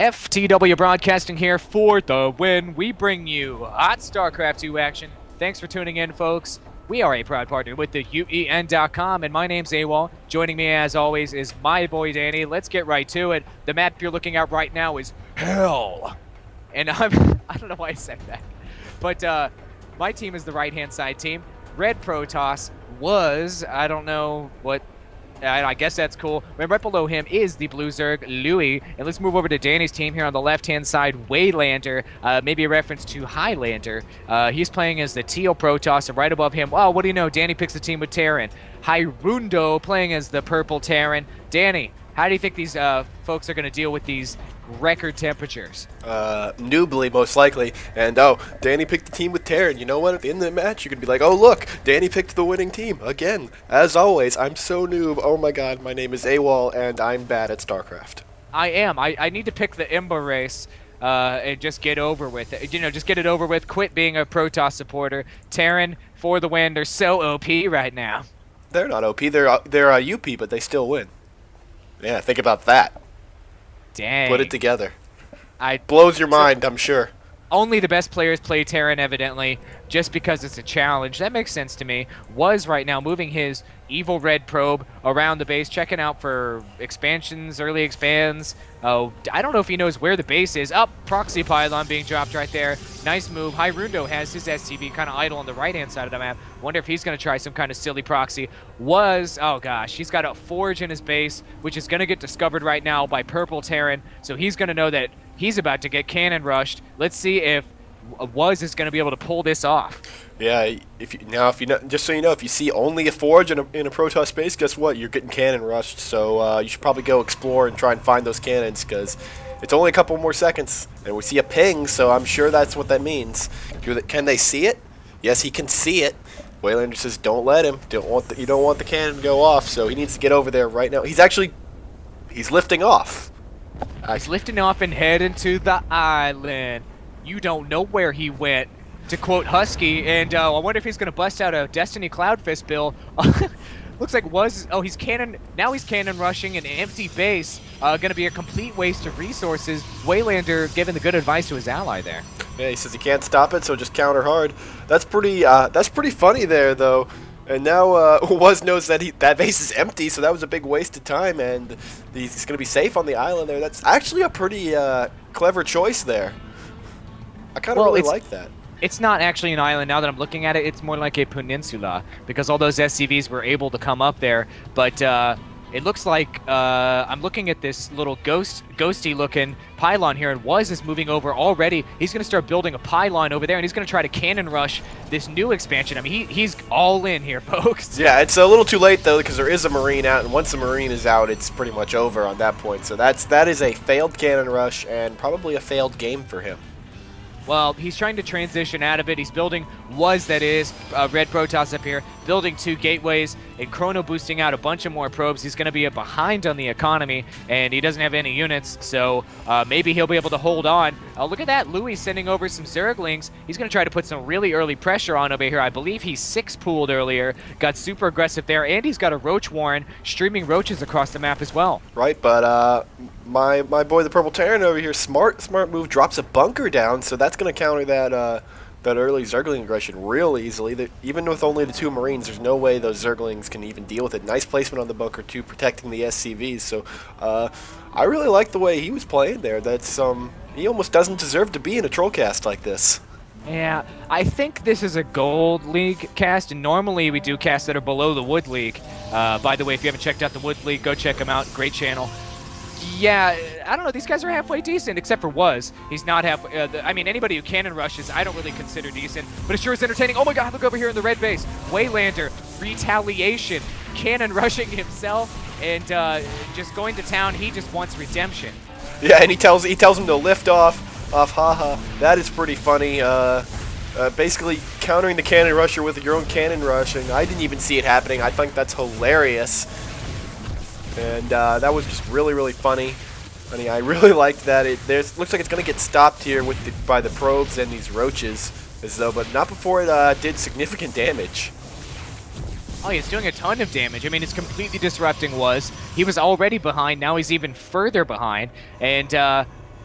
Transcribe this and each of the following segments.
FTW Broadcasting here for the win. We bring you hot Starcraft 2 action. Thanks for tuning in, folks. We are a proud partner with the UEN.com, and my name's AWOL. Joining me, as always, is my boy Danny. Let's get right to it. The map you're looking at right now is hell. And I don't know why I said that. But my team is the right-hand side team. Red Protoss was, I don't know what, I guess that's cool. And right below him is the Blue Zerg, Louis. And let's move over to Danny's team here on the left-hand side, Waylander, maybe a reference to Highlander. He's playing as the Teal Protoss, and right above him, oh, what do you know? Danny picks the team with Terran. Hyrundo playing as the Purple Terran. Danny, how do you think these folks are going to deal with these record temperatures? Noobly, most likely. And oh, Danny picked the team with Terran. You know what? At the end of the match, you can be like, oh look, Danny picked the winning team. Again, as always, I'm so noob. Oh my god, my name is AWOL, and I'm bad at Starcraft. I am. I need to pick the Ember race and just get over with it. You know, just get it over with. Quit being a Protoss supporter. Terran for the win. They're so OP right now. They're not OP. They're UP, but they still win. Yeah, think about that. Dang. Put it together. Blows your mind, I'm sure. Only the best players play Terran, evidently, just because it's a challenge. That makes sense to me. Was right now moving his evil red probe around the base, checking out for expansions, early expands. Oh, I don't know if he knows where the base is. Up, proxy pylon being dropped right there. Nice move. Hyrundo has his SCV kind of idle on the right-hand side of the map. Wonder if he's going to try some kind of silly proxy. Oh gosh, he's got a Forge in his base, which is going to get discovered right now by Purple Terran. So he's going to know that he's about to get cannon rushed. Let's see if Was is going to be able to pull this off. Yeah, just so you know, if you see only a Forge in a Protoss space, guess what? You're getting cannon rushed. So you should probably go explore and try and find those cannons, because it's only a couple more seconds, and we see a ping. So I'm sure that's what that means. Can they see it? Yes, he can see it. Waylander says, "Don't let him. You don't want the cannon to go off." So he needs to get over there right now. He's lifting off. He's lifting off and heading to the island. You don't know where he went, to quote Husky, and I wonder if he's going to bust out a Destiny Cloud Fist bill. Looks like he's cannon rushing an empty base. Going to be a complete waste of resources. Waylander giving the good advice to his ally there. Yeah, he says he can't stop it, so just counter hard. That's pretty funny there, though. And now Wuz knows that that base is empty, so that was a big waste of time, and he's going to be safe on the island there. That's actually a pretty clever choice there. I kind of really like that. It's not actually an island now that I'm looking at it. It's more like a peninsula, because all those SCVs were able to come up there. But it looks like I'm looking at this little ghosty looking pylon here, and Wuz is moving over already. He's going to start building a pylon over there, and he's going to try to cannon rush this new expansion. I mean, he's all in here, folks. Yeah, it's a little too late, though, because there is a Marine out, and once the Marine is out, it's pretty much over on that point. So that is a failed cannon rush, and probably a failed game for him. Well, he's trying to transition out of it. He's building Red Protoss up here, building 2 gateways, and Chrono boosting out a bunch of more probes. He's going to be behind on the economy, and he doesn't have any units, so maybe he'll be able to hold on. Look at that. Louis sending over some Zerglings. He's going to try to put some really early pressure on over here. I believe he's 6-pooled earlier, got super aggressive there, and he's got a Roach Warren streaming roaches across the map as well. Right, but my boy the Purple Terran over here, smart move, drops a bunker down, so that's going to counter that early Zergling aggression real easily. Even with only the 2 Marines, there's no way those Zerglings can even deal with it. Nice placement on the bunker too, protecting the SCVs. So I really like the way he was playing there. That's he almost doesn't deserve to be in a Trollcast like this. Yeah, I think this is a Gold League cast, and normally we do casts that are below the Wood League. By the way, if you haven't checked out the Wood League, go check them out. Great channel. Yeah, I don't know. These guys are halfway decent, except for Wuz. He's not halfway. I mean, anybody who cannon rushes, I don't really consider decent, but it sure is entertaining. Oh my God, look over here in the red base. Waylander, retaliation, cannon rushing himself, and just going to town. He just wants redemption. Yeah, and he tells him to lift off. Haha. That is pretty funny. Basically countering the cannon rusher with your own cannon rushing. I didn't even see it happening. I think that's hilarious. And that was just really, really funny. I really liked that. Looks like it's going to get stopped here by the probes and these roaches, but not before it did significant damage. Oh, he's doing a ton of damage. I mean, it's completely disrupting He was already behind. Now he's even further behind. And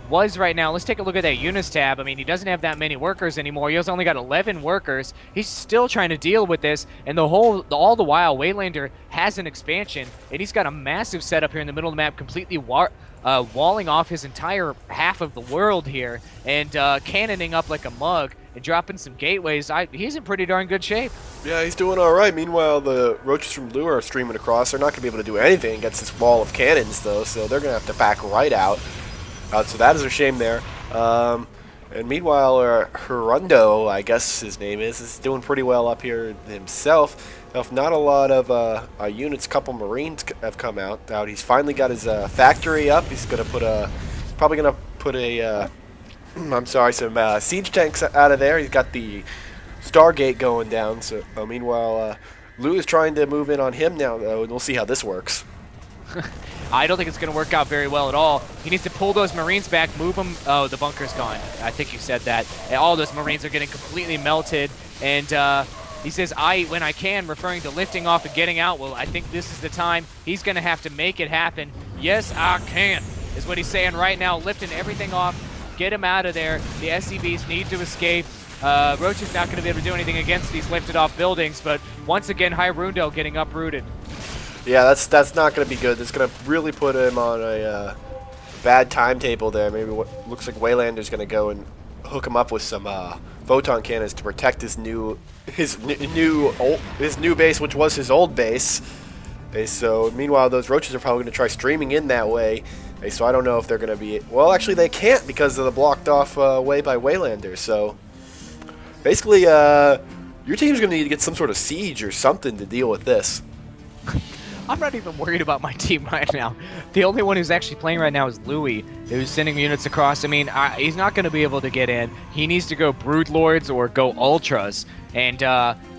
was right now. Let's take a look at that units tab. I mean, he doesn't have that many workers anymore. He has only got 11 workers. He's still trying to deal with this, and all the while, Waylander has an expansion, and he's got a massive setup here in the middle of the map, completely walling off his entire half of the world here, and cannoning up like a mug and dropping some gateways. He's in pretty darn good shape. Yeah, he's doing all right. Meanwhile, the roaches from Blue are streaming across. They're not going to be able to do anything against this wall of cannons, though, so they're going to have to back right out. So that is a shame there. And meanwhile, Hirundo, I guess his name is doing pretty well up here himself. Not a lot of units, couple Marines have come out. He's finally got his factory up. He's going to put probably going to put some siege tanks out of there. He's got the Stargate going down. So meanwhile, Lou is trying to move in on him now, though, and we'll see how this works. I don't think it's going to work out very well at all. He needs to pull those Marines back, move them. Oh, the bunker's gone. I think you said that. And all those Marines are getting completely melted. And he says, when I can, referring to lifting off and getting out. Well, I think this is the time. He's going to have to make it happen. Yes, I can, is what he's saying right now, lifting everything off. Get him out of there. The SCVs need to escape. Roach is not going to be able to do anything against these lifted off buildings, but once again, Hirundo getting uprooted. Yeah, that's not going to be good. That's going to really put him on a bad timetable there. Maybe what looks like Waylander's going to go and hook him up with some photon cannons to protect his new base, which was his old base. Okay, so meanwhile, those roaches are probably going to try streaming in that way. Okay, so I don't know if they're going to be. Well, actually, they can't because of the blocked off way by Waylander. So basically, your team's going to need to get some sort of siege or something to deal with this. I'm not even worried about my team right now. The only one who's actually playing right now is Louis, who's sending units across. I mean, he's not going to be able to get in. He needs to go Broodlords or go Ultras. And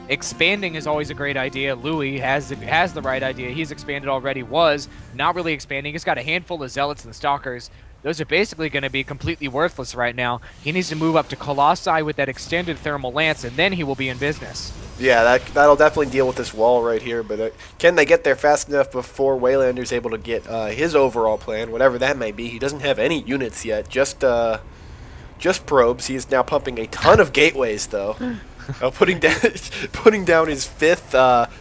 expanding is always a great idea. Louis has the right idea. He's expanded already, was not really expanding. He's got a handful of Zealots and Stalkers. Those are basically going to be completely worthless right now. He needs to move up to Colossi with that extended thermal lance, and then he will be in business. Yeah, that'll definitely deal with this wall right here, but can they get there fast enough before Waylander's able to get his overall plan, whatever that may be? He doesn't have any units yet, just probes. He is now pumping a ton of gateways, though. Putting down his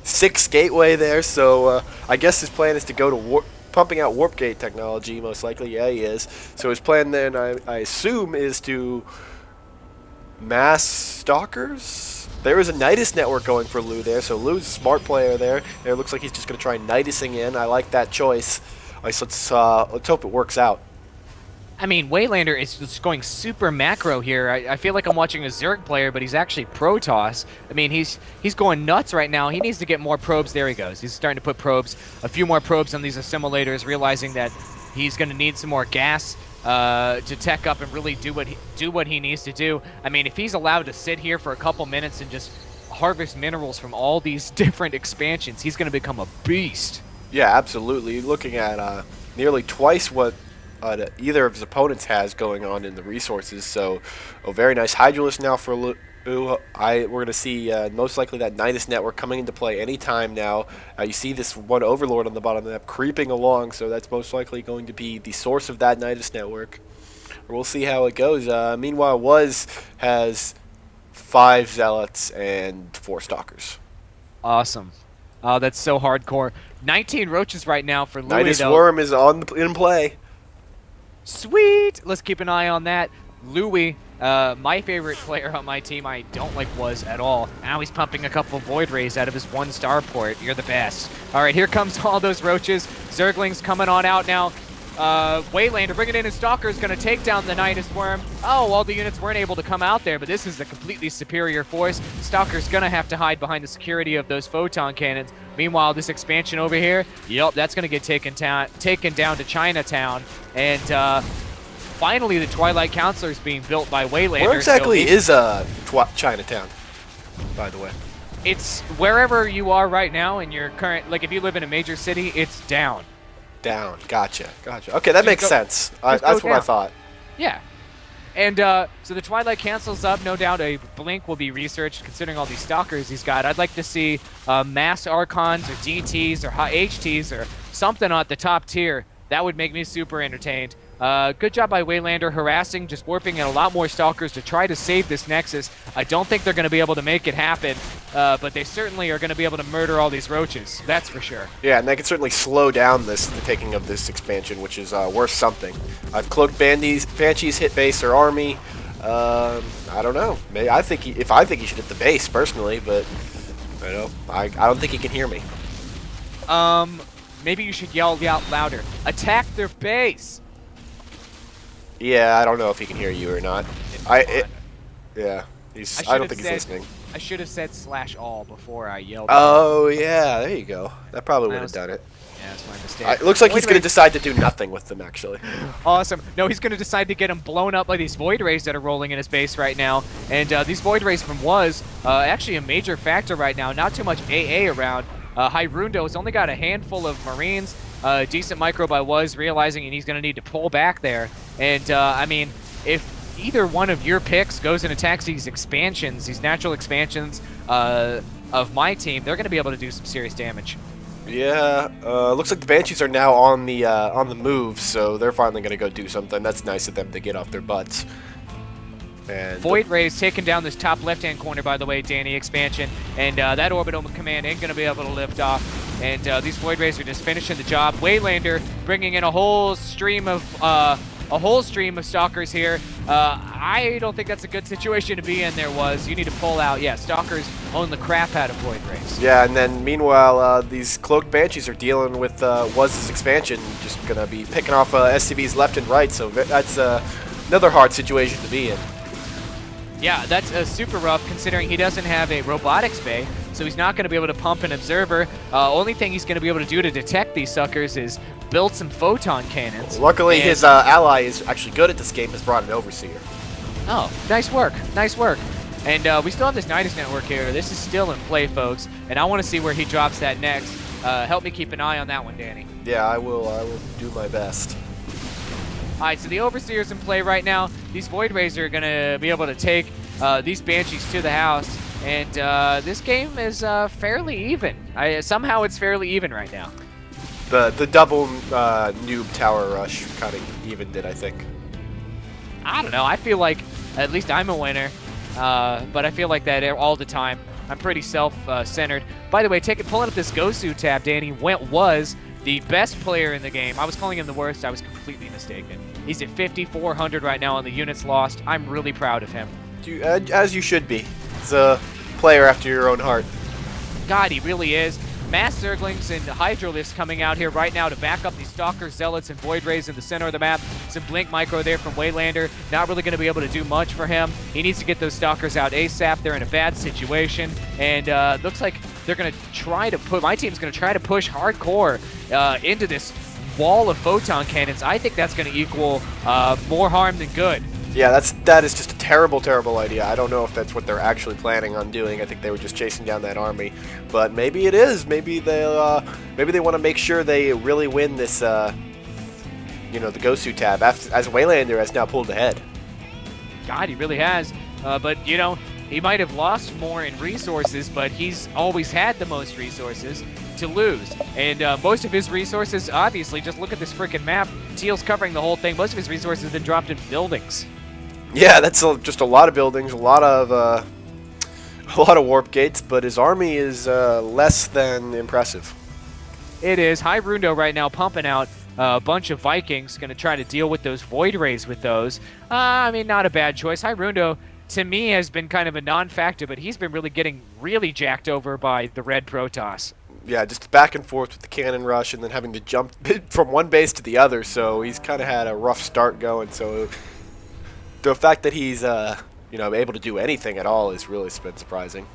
sixth gateway there, so I guess his plan is to go to pumping out warp gate technology, most likely. Yeah, he is. So his plan then, I assume, is to mass stalkers? There is a Nidus network going for Lou there, so Lou's a smart player there. It looks like he's just going to try Nidusing in. I like that choice. Let's hope it works out. I mean, Waylander is just going super macro here. I feel like I'm watching a Zerg player, but he's actually Protoss. I mean, he's going nuts right now. He needs to get more probes. There he goes. He's starting to put probes, a few more probes on these assimilators, realizing that he's going to need some more gas to tech up and really do what he needs to do. I mean, if he's allowed to sit here for a couple minutes and just harvest minerals from all these different expansions, he's going to become a beast. Yeah, absolutely. Looking at nearly twice what either of his opponents has going on in the resources. So, a very nice Hydralisk now for Lou. We're going to see most likely that Nidus network coming into play anytime now. You see this one Overlord on the bottom of the map creeping along, so that's most likely going to be the source of that Nidus network. We'll see how it goes. Meanwhile, has 5 Zealots and 4 Stalkers. Awesome. Oh, that's so hardcore. 19 roaches right now for Louis. Nidus Worm is in play. Sweet! Let's keep an eye on that. Louis, my favorite player on my team, I don't like Was at all. Now he's pumping a couple Void Rays out of his 1 starport. You're the best. All right, here comes all those roaches. Zerglings coming on out now. Waylander bringing in his Stalker is going to take down the Nidus Worm. Oh, all the units weren't able to come out there, but this is a completely superior force. Stalker's going to have to hide behind the security of those photon cannons. Meanwhile, this expansion over here, yep, that's going to get taken down to Chinatown. And finally, the Twilight Counselor is being built by Waylander. Where exactly is Chinatown, by the way? It's wherever you are right now in your current, like if you live in a major city, it's down. Down. Gotcha. Okay, that makes sense. That's what I thought. Yeah. And so the Twilight Council's up. No doubt a Blink will be researched, considering all these Stalkers he's got. I'd like to see Mass Archons or DTs or HTs or something at the top tier. That would make me super entertained. Good job by Waylander harassing, just warping in a lot more Stalkers to try to save this Nexus. I don't think they're going to be able to make it happen, but they certainly are going to be able to murder all these roaches. That's for sure. Yeah, and they can certainly slow down the taking of this expansion, which is worth something. I've cloaked Banshees hit base or army. I don't know. Maybe I think he should hit the base personally, but I don't think he can hear me. Maybe you should yell out louder. Attack their base. Yeah, I don't know if he can hear you or not. Yeah, I don't think he's listening. I should have said /all before I yelled. Oh yeah, there you go. That probably would have done it. Yeah, that's my mistake. It looks like he's going to decide to do nothing with them, actually. Awesome. No, he's going to decide to get him blown up by these Void Rays that are rolling in his base right now. And these Void Rays from WOOOO actually a major factor right now. Not too much AA around. Hyrundo has only got a handful of Marines. Decent micro by WOOOO, realizing he's going to need to pull back there. And, I mean, if either one of your picks goes and attacks these expansions, these natural expansions of my team, they're going to be able to do some serious damage. Yeah, looks like the Banshees are now on the move, so they're finally going to go do something. That's nice of them to get off their butts. And Void Rays taking down this top left-hand corner, by the way, Danny, expansion, and that orbital command ain't going to be able to lift off. And these Void Rays are just finishing the job. Waylander bringing in a whole stream of Stalkers here. I don't think that's a good situation to be in. You need to pull out. Yeah, Stalkers own the crap out of Void Rays. Yeah, and then meanwhile, these cloaked Banshees are dealing with WOOOO's expansion, just going to be picking off SCVs left and right, so that's another hard situation to be in. Yeah, that's super rough considering he doesn't have a robotics bay, so he's not going to be able to pump an observer. Only thing he's going to be able to do to detect these suckers is build some photon cannons. Luckily, his ally is actually good at this game, has brought an overseer. Oh, nice work, nice work. And we still have this Nidus network here. This is still in play, folks, and I want to see where he drops that next. Help me keep an eye on that one, Danny. Yeah, I will do my best. Alright, so the Overseer's in play right now. These Void Rays are going to be able to take these Banshees to the house. And this game is fairly even. Somehow it's fairly even right now. The double noob tower rush kind of evened it, I think. I don't know. I feel like at least I'm a winner. But I feel like that all the time. I'm pretty self-centered. By the way, pulling up this Gosu tab, Danny, was the best player in the game. I was calling him the worst. I was completely mistaken. He's at 5,400 right now on the units lost. I'm really proud of him. As you should be. He's a player after your own heart. God, he really is. Mass Zerglings and Hydroliths coming out here right now to back up these Stalkers, Zealots, and Void Rays in the center of the map. Some Blink Micro there from Waylander. Not really going to be able to do much for him. He needs to get those Stalkers out ASAP. They're in a bad situation. And looks like they're going to try to put... My team's going to try to push hardcore into this wall of photon cannons. I think that's going to equal more harm than good. Yeah, that is just a terrible, terrible idea. I don't know if that's what they're actually planning on doing. I think they were just chasing down that army, but maybe it is. Maybe they want to make sure they really win this, the Gosu tab. As Waylander has now pulled ahead. God, he really has. But he might have lost more in resources, but he's always had the most resources to lose. And most of his resources, obviously, just look at this freaking map. Teal's covering the whole thing. Most of his resources have been dropped in buildings. Yeah, that's just a lot of buildings, a lot of warp gates, but his army is less than impressive. It is. Hyrundo right now pumping out a bunch of Vikings, going to try to deal with those Void Rays with those. I mean, not a bad choice. Hyrundo, to me, has been kind of a non-factor, but he's been getting really jacked over by the Red Protoss. Yeah, just back and forth with the cannon rush and then having to jump from one base to the other, so he's kind of had a rough start going, so... The fact that he's, able to do anything at all has really been surprising.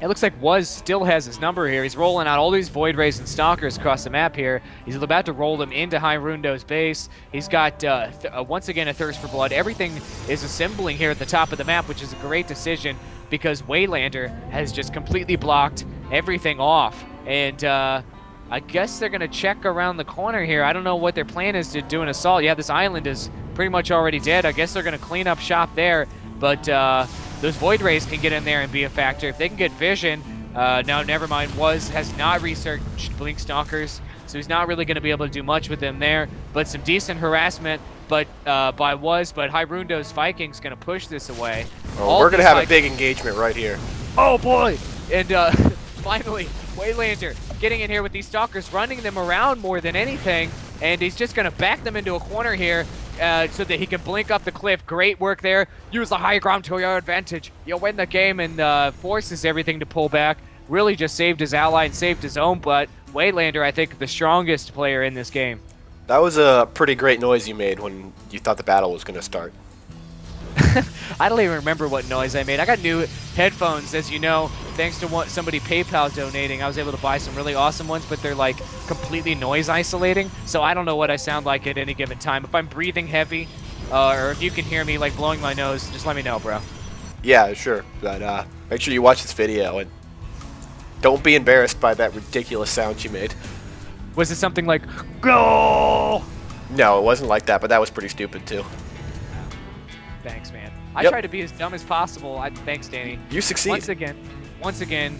It looks like WOOOO still has his number here. He's rolling out all these Void Rays and Stalkers across the map here. He's about to roll them into Hyrundo's base. He's got, once again, a thirst for blood. Everything is assembling here at the top of the map, which is a great decision because Waylander has just completely blocked everything off. And I guess they're going to check around the corner here. I don't know what their plan is to do an assault. Yeah, this island is pretty much already dead. I guess they're going to clean up shop there. But those Void Rays can get in there and be a factor. If they can get vision, Now, never mind, has not researched Blink Stalkers, so he's not really going to be able to do much with them there. But some decent harassment by Hyrundo's Vikings going to push this away. Oh, we're going to have a big engagement right here. Oh, boy! And finally, Waylander getting in here with these Stalkers, running them around more than anything, and he's just going to back them into a corner here so that he can blink up the cliff. Great work there. Use the high ground to your advantage. You'll win the game, and forces everything to pull back. Really just saved his ally and saved his own butt. Waylander, I think, the strongest player in this game. That was a pretty great noise you made when you thought the battle was going to start. I don't even remember what noise I made. I got new headphones, as you know, thanks to somebody PayPal donating. I was able to buy some really awesome ones, but they're like completely noise isolating, so I don't know what I sound like at any given time. If I'm breathing heavy, or if you can hear me like blowing my nose, just let me know, bro. Yeah, sure, but make sure you watch this video and don't be embarrassed by that ridiculous sound you made. Was it something like, go? No, it wasn't like that, but that was pretty stupid too. Thanks, man. I Yep. try to be as dumb as possible. Thanks, Danny. You succeed. Once again,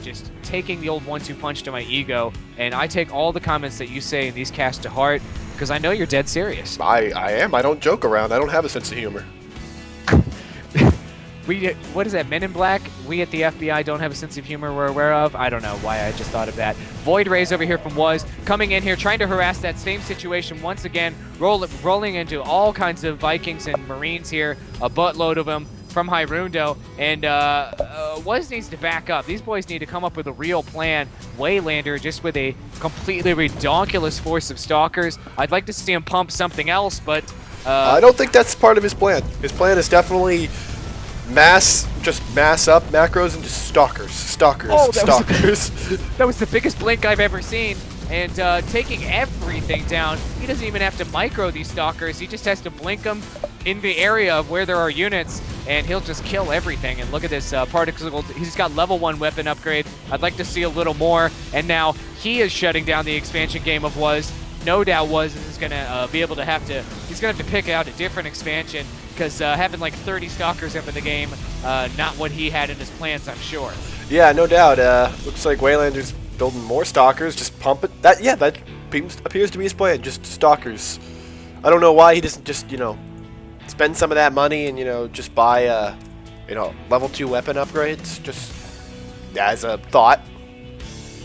just taking the old 1-2 punch to my ego, and I take all the comments that you say in these casts to heart, because I know you're dead serious. I am. I don't joke around. I don't have a sense of humor. What is that, Men in Black? We at the FBI don't have a sense of humor we're aware of? I don't know why I just thought of that. Void Rays over here from Was, coming in here, trying to harass that same situation once again, rolling into all kinds of Vikings and Marines here, a buttload of them from Hyrundo, and Was needs to back up. These boys need to come up with a real plan. Waylander just with a completely redonkulous force of Stalkers. I'd like to see him pump something else, but... I don't think that's part of his plan. His plan is definitely... mass up macros and just stalkers. That was the biggest blink I've ever seen, and taking everything down. He doesn't even have to micro these stalkers. He just has to blink them in the area of where there are units, and he'll just kill everything. And look at this particle. He's got level 1 weapon upgrade. I'd like to see a little more. And now he is shutting down the expansion game of Was. No doubt Was is going to be able to he's going to have to pick out a different expansion, because having like 30 stalkers up in the game, not what he had in his plans, I'm sure. Yeah, no doubt. Looks like Waylander's building more stalkers, just pump it. That appears to be his plan, just stalkers. I don't know why he doesn't just, spend some of that money and, just buy, level 2 weapon upgrades, just as a thought.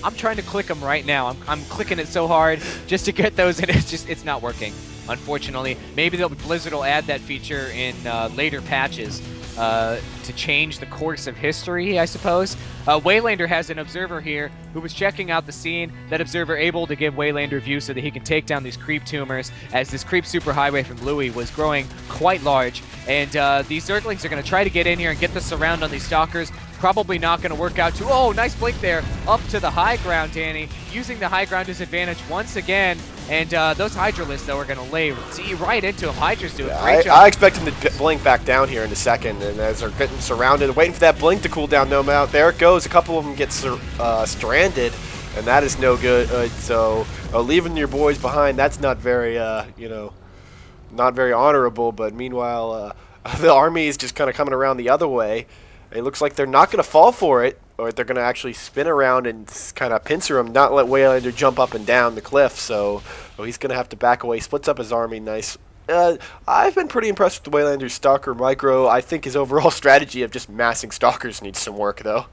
I'm trying to click them right now. I'm clicking it so hard just to get those, and it's not working, unfortunately. Maybe Blizzard will add that feature in later patches to change the course of history, I suppose. Waylander has an observer here who was checking out the scene. That observer able to give Waylander view so that he can take down these creep tumors, as this creep superhighway from Louis was growing quite large. And these Zerglings are going to try to get in here and get the surround on these stalkers. Probably not going to work out too. Oh, nice blink there. Up to the high ground, Danny. Using the high ground disadvantage once again. And those Hydralists, though, are going to lay right into him. Hydra's doing a great job. I expect him to blink back down here in a second. And as they're getting surrounded, waiting for that blink to cool down, no amount. There it goes. A couple of them get stranded. And that is no good. So leaving your boys behind, that's not very, not very honorable. But meanwhile, the army is just kind of coming around the other way. It looks like they're not going to fall for it, or they're going to actually spin around and kind of pincer him, not let Waylander jump up and down the cliff. So he's going to have to back away. Splits up his army. Nice. I've been pretty impressed with Waylander's Stalker micro. I think his overall strategy of just massing Stalkers needs some work, though.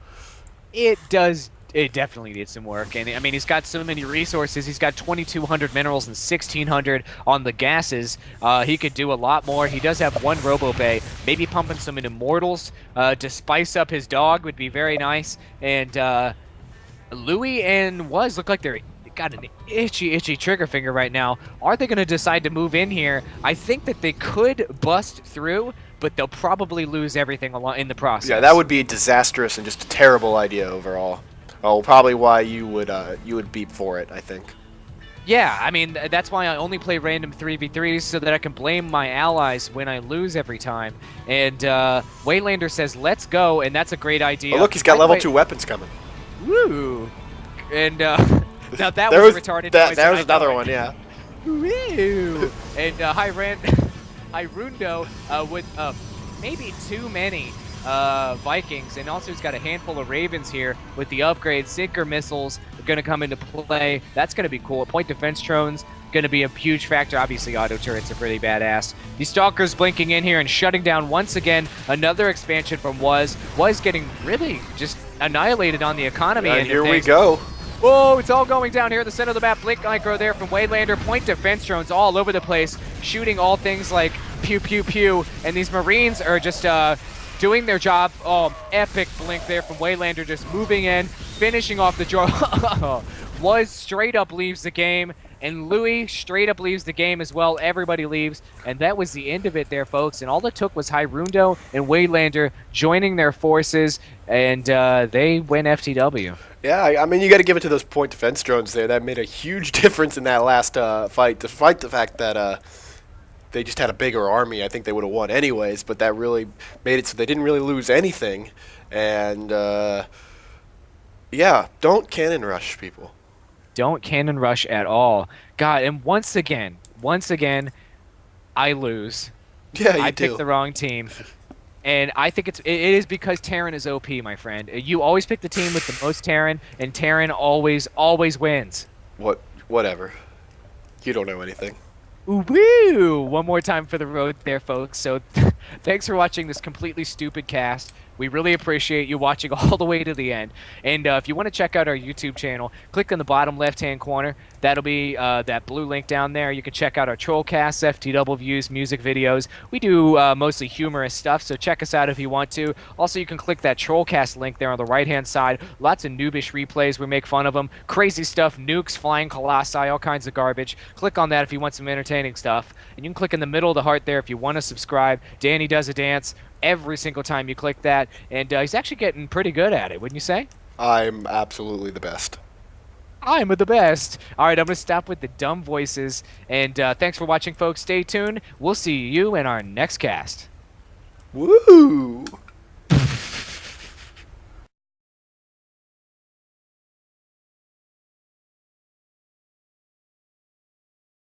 It does. It definitely needs some work, and I mean, he's got so many resources. He's got 2,200 minerals and 1,600 on the gases. He could do a lot more. He does have 1 Robo Bay. Maybe pumping some Immortals to spice up his dog would be very nice. And Louis and Was look like they're got an itchy trigger finger right now. Are they going to decide to move in here? I think that they could bust through, but they'll probably lose everything along in the process. Yeah, that would be disastrous and just a terrible idea overall. Oh, probably why you would beep for it, I think. Yeah, I mean, that's why I only play random 3v3s, so that I can blame my allies when I lose every time. And Waylander says, let's go, and that's a great idea. Oh, look, he's got level 2 weapons coming. Woo! And now that was retarded. There was another one, yeah. Woo! And Hyrundo with maybe too many Vikings, and also he's got a handful of Ravens here with the upgrades. Sinker missiles are going to come into play. That's going to be cool. Point defense drones going to be a huge factor. Obviously, auto turrets are pretty badass. The Stalkers blinking in here and shutting down once again another expansion from Was. Was getting really just annihilated on the economy. And here we go. Whoa, it's all going down here in the center of the map. Blink micro there from Waylander. Point defense drones all over the place, shooting all things like pew, pew, pew. And these Marines are just doing their job. Oh, epic blink there from Waylander, just moving in, finishing off the draw. Was straight up leaves the game, and Louis straight up leaves the game as well. Everybody leaves, and that was the end of it there, folks. And all it took was Hyrundo and Waylander joining their forces, and they win FTW. Yeah, I mean, you got to give it to those point defense drones there. That made a huge difference in that last fight, despite the fact that they just had a bigger army. I think they would have won anyways, but that really made it so they didn't really lose anything. And, yeah, don't cannon rush, people. Don't cannon rush at all. God, and once again, I lose. Yeah, you I do. picked the wrong team. And I think it is because Terran is OP, my friend. You always pick the team with the most Terran, and Terran always wins. Whatever. You don't know anything. Woo! One more time for the road there, folks. So thanks for watching this completely stupid cast. We really appreciate you watching all the way to the end. And if you want to check out our YouTube channel, click on the bottom left-hand corner. That'll be that blue link down there. You can check out our Trollcast, FTW views, music videos. We do mostly humorous stuff, so check us out if you want to. Also, you can click that Trollcast link there on the right-hand side. Lots of noobish replays. We make fun of them. Crazy stuff, nukes, flying colossi, all kinds of garbage. Click on that if you want some entertaining stuff. And you can click in the middle of the heart there if you want to subscribe. Danny does a dance every single time you click that, and he's actually getting pretty good at it, wouldn't you say? I'm absolutely the best. I'm the best. All right, I'm going to stop with the dumb voices, and thanks for watching, folks. Stay tuned. We'll see you in our next cast. Woo!